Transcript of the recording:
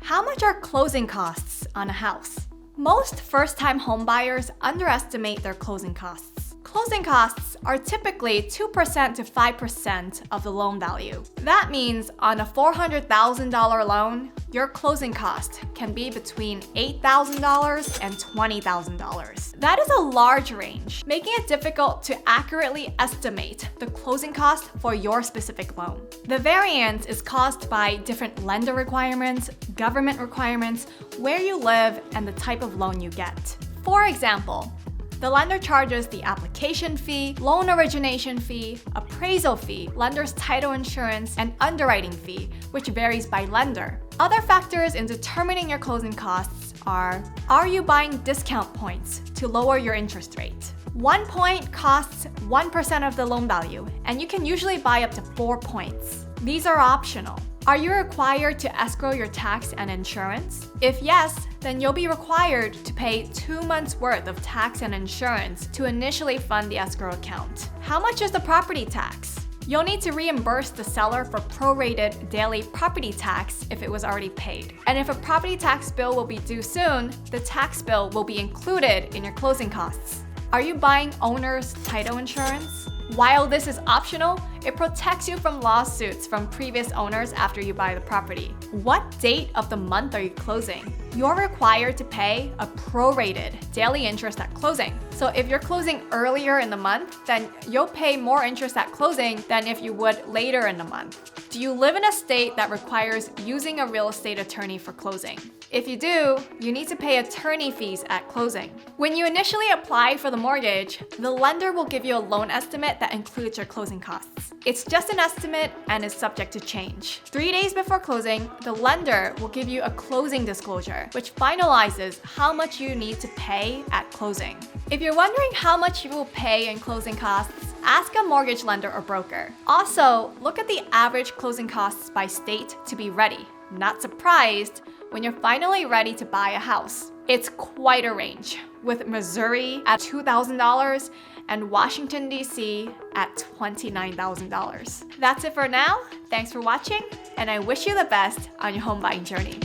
How much are closing costs on a house? Most first-time homebuyers underestimate their closing costs. Closing costs are typically 2% to 5% of the loan value. That means on a $400,000 loan, your closing cost can be between $8,000 and $20,000. That is a large range, making it difficult to accurately estimate the closing cost for your specific loan. The variance is caused by different lender requirements, government requirements, where you live, and the type of loan you get. For example, the lender charges the application fee, loan origination fee, appraisal fee, lender's title insurance, and underwriting fee, which varies by lender. Other factors in determining your closing costs are you buying discount points to lower your interest rate? 1 point costs 1% of the loan value, and you can usually buy up to 4 points. These are optional. Are you required to escrow your tax and insurance? If yes, then you'll be required to pay 2 months' worth of tax and insurance to initially fund the escrow account. How much is the property tax? You'll need to reimburse the seller for prorated daily property tax if it was already paid. And if a property tax bill will be due soon, the tax bill will be included in your closing costs. Are you buying owner's title insurance? While this is optional, it protects you from lawsuits from previous owners after you buy the property. What date of the month are you closing? You're required to pay a prorated daily interest at closing. So if you're closing earlier in the month, then you'll pay more interest at closing than if you would later in the month. Do you live in a state that requires using a real estate attorney for closing? If you do, you need to pay attorney fees at closing. When you initially apply for the mortgage, the lender will give you a loan estimate that includes your closing costs. It's just an estimate and is subject to change. 3 days before closing, the lender will give you a closing disclosure, which finalizes how much you need to pay at closing. If you're wondering how much you will pay in closing costs, ask a mortgage lender or broker. Also, look at the average closing costs by state to be ready. Not surprised when you're finally ready to buy a house. It's quite a range, with Missouri at $2,000 and Washington, D.C. at $29,000. That's it for now. Thanks for watching, and I wish you the best on your home buying journey.